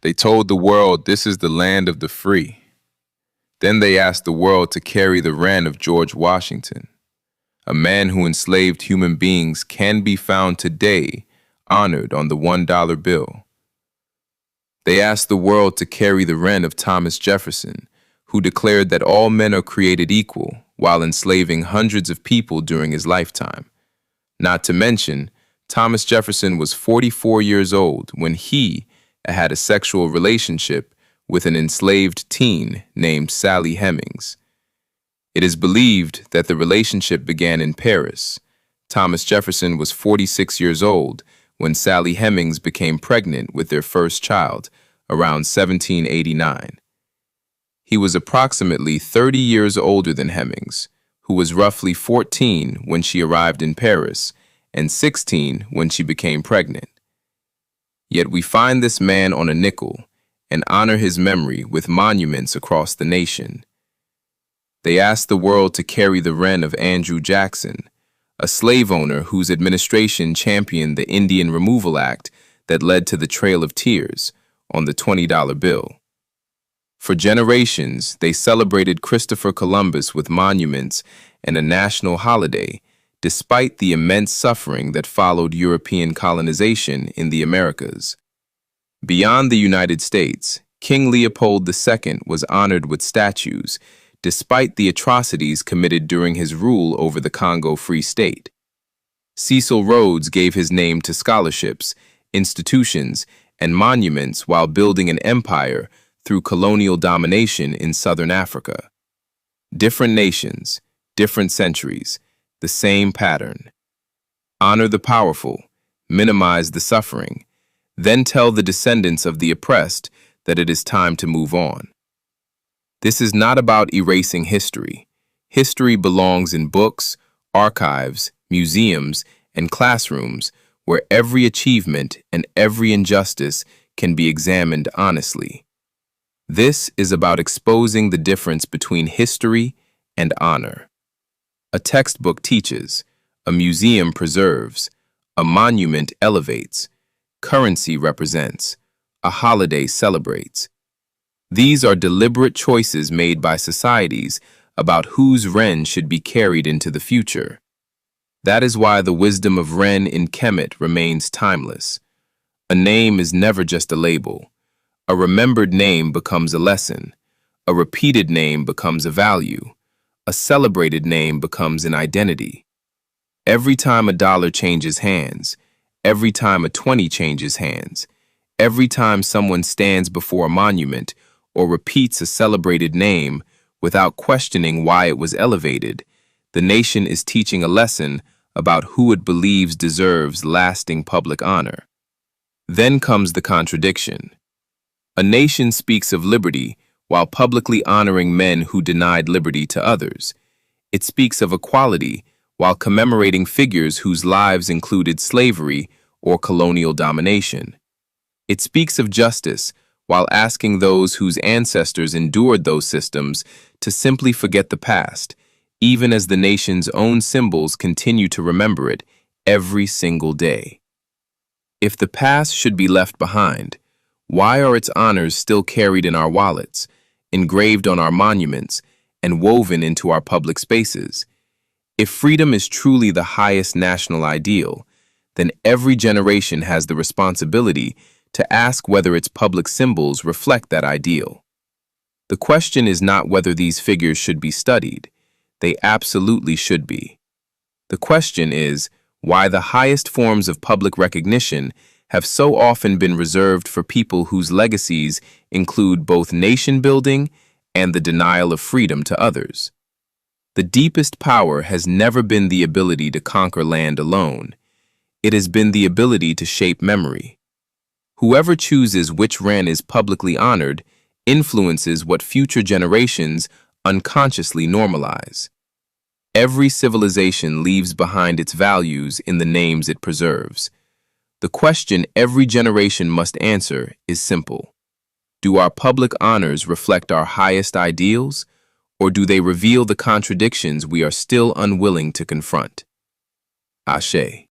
They told the world this is the land of the free. Then they asked the world to carry the wren of George Washington. A man who enslaved human beings can be found today honored on the $1 bill. They asked the world to carry the wren of Thomas Jefferson, who declared that all men are created equal while enslaving hundreds of people during his lifetime. Not to mention, Thomas Jefferson was 44 years old when he had a sexual relationship with an enslaved teen named Sally Hemings. It is believed that the relationship began in Paris. Thomas Jefferson was 46 years old when Sally Hemings became pregnant with their first child, around 1789. He was approximately 30 years older than Hemings, who was roughly 14 when she arrived in Paris and 16 when she became pregnant. Yet we find this man on a nickel and honor his memory with monuments across the nation. They asked the world to carry the wren of Andrew Jackson, a slave owner whose administration championed the Indian Removal Act that led to the Trail of Tears on the $20 bill. For generations, they celebrated Christopher Columbus with monuments and a national holiday, despite the immense suffering that followed European colonization in the Americas. Beyond the United States, King Leopold II was honored with statues, despite the atrocities committed during his rule over the Congo Free State. Cecil Rhodes gave his name to scholarships, institutions, and monuments while building an empire through colonial domination in southern Africa. Different nations, different centuries, the same pattern. Honor the powerful, minimize the suffering, then tell the descendants of the oppressed that it is time to move on. This is not about erasing history. History belongs in books, archives, museums, and classrooms where every achievement and every injustice can be examined honestly. This is about exposing the difference between history and honor. A textbook teaches, a museum preserves, a monument elevates, currency represents, a holiday celebrates. These are deliberate choices made by societies about whose wren should be carried into the future. That is why the wisdom of Wren in Kemet remains timeless. A name is never just a label. A remembered name becomes a lesson. A repeated name becomes a value. A celebrated name becomes an identity. Every time a dollar changes hands, every time a 20 changes hands, every time someone stands before a monument or repeats a celebrated name without questioning why it was elevated, the nation is teaching a lesson about who it believes deserves lasting public honor. Then comes the contradiction. A nation speaks of liberty while publicly honoring men who denied liberty to others. It speaks of equality while commemorating figures whose lives included slavery or colonial domination. It speaks of justice while asking those whose ancestors endured those systems to simply forget the past, even as the nation's own symbols continue to remember it every single day. If the past should be left behind, why are its honors still carried in our wallets, engraved on our monuments, and woven into our public spaces? If freedom is truly the highest national ideal, then every generation has the responsibility to ask whether its public symbols reflect that ideal. The question is not whether these figures should be studied. They absolutely should be. The question is why the highest forms of public recognition have so often been reserved for people whose legacies include both nation-building and the denial of freedom to others. The deepest power has never been the ability to conquer land alone. It has been the ability to shape memory. Whoever chooses which wren is publicly honored influences what future generations unconsciously normalize. Every civilization leaves behind its values in the names it preserves. The question every generation must answer is simple. Do our public honors reflect our highest ideals, or do they reveal the contradictions we are still unwilling to confront? Ashe.